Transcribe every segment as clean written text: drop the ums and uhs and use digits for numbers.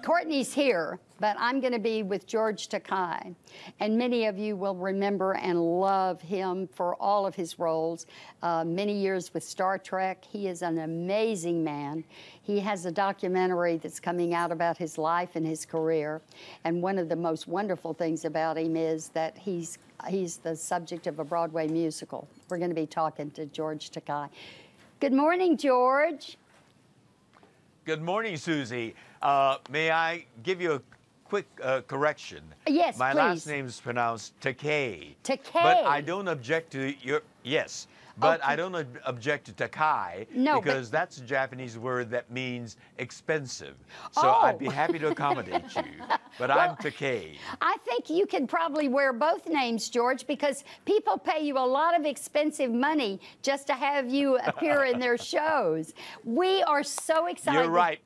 Courtney's here, but I'm going to be with George Takei. And many of you will remember and love him for all of his roles. Many years with Star Trek. He is an amazing man. He has a documentary that's coming out about his life and his career. And one of the most wonderful things about him is that he's the subject of a Broadway musical. We're going to be talking to George Takei. Good morning, George. Good morning, Susie. May I give you a quick correction? Yes, My please. last name is pronounced Takei. Takei. But I don't object to your, yes, but Okay. I don't object to Takei because that's a Japanese word that means expensive. So I'd be happy to accommodate you. But well, I'm Takei. I think you could probably wear both names, George, because people pay you a lot of expensive money just to have you appear in their shows. We are so excited. You're right.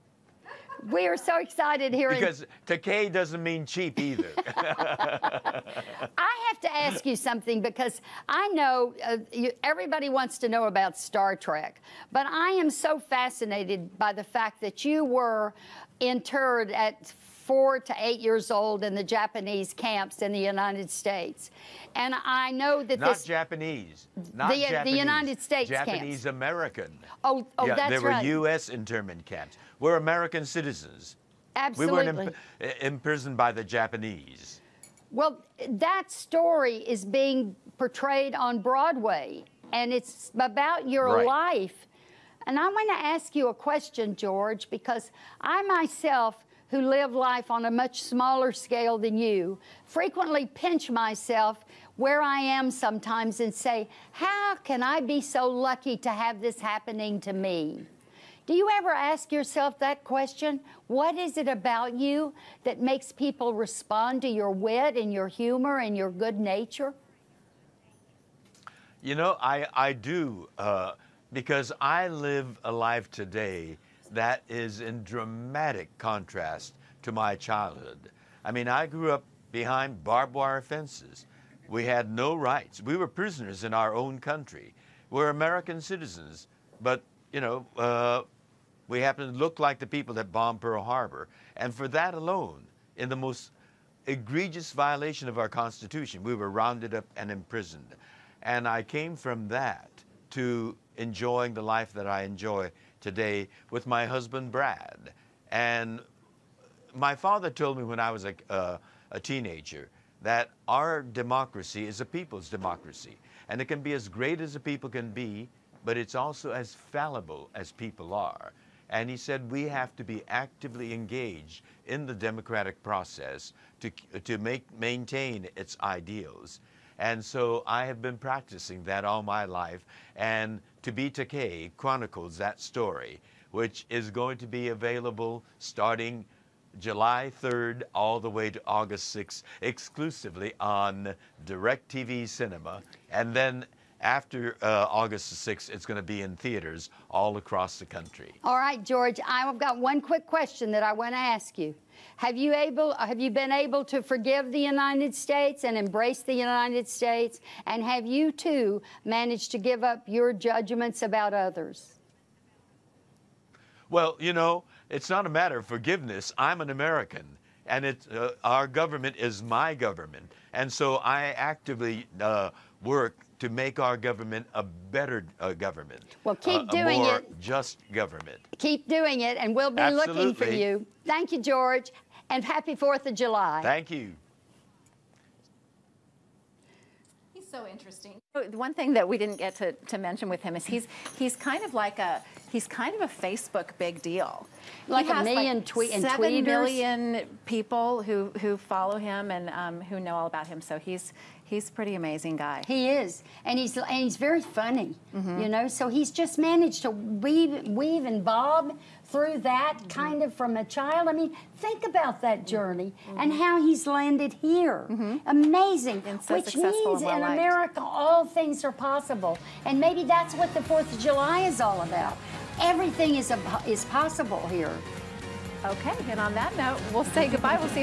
We are so excited here. Because Takei doesn't mean cheap either. I have to ask you something because I know everybody wants to know about Star Trek, but I am so fascinated by the fact that you were interred at 4 to 8 years old in the Japanese camps in the United States. And I know that not Japanese. Not Japanese. The United States Japanese camps. American. Oh, yeah, that's they were right. U.S. internment camps. We're American citizens. Absolutely. We weren't imprisoned by the Japanese. Well, that story is being portrayed on Broadway, and it's about your life. And I want to ask you a question, George, because I myself, who live life on a much smaller scale than you, frequently pinch myself where I am sometimes and say, how can I be so lucky to have this happening to me? Do you ever ask yourself that question? What is it about you that makes people respond to your wit and your humor and your good nature? You know, I do, because I live a life today that is in dramatic contrast to my childhood. I mean, I grew up behind barbed wire fences. We had no rights. We were prisoners in our own country. We're American citizens, but, you know, we happen to look like the people that bombed Pearl Harbor. And for that alone, in the most egregious violation of our Constitution, we were rounded up and imprisoned. And I came from that to enjoying the life that I enjoy today with my husband, Brad. And my father told me when I was a teenager that our democracy is a people's democracy. And it can be as great as a people can be, but it's also as fallible as people are. And he said we have to be actively engaged in the democratic process to maintain its ideals. And so I have been practicing that all my life. And To Be Takei chronicles that story, which is going to be available starting July 3rd all the way to August 6th, exclusively on DirecTV Cinema. And then after August 6th, it's going to be in theaters all across the country. All right, George, I've got one quick question that I want to ask you. Have you been able to forgive the United States and embrace the United States? And have you, too, managed to give up your judgments about others? Well, you know, it's not a matter of forgiveness. I'm an American, and our government is my government. And so I actively work to make our government a better government. Well, keep doing it. A more it. Just government. Keep doing it, and we'll be looking for you. Thank you, George, and happy 4th of July. Thank you. He's so interesting. One thing that we didn't get to mention with him is he's kind of like a Facebook big deal. Like he has a million like tweeters. 7 million people who follow him and who know all about him. So he's a pretty amazing guy. He is, and he's very funny, you know. So he's just managed to weave and bob through that kind of from a child. I mean, think about that journey and how he's landed here. Amazing, and so which means in America all things are possible, and maybe that's what the 4th of July is all about. Everything is possible here. Okay, and on that note, we'll say goodbye. We'll see.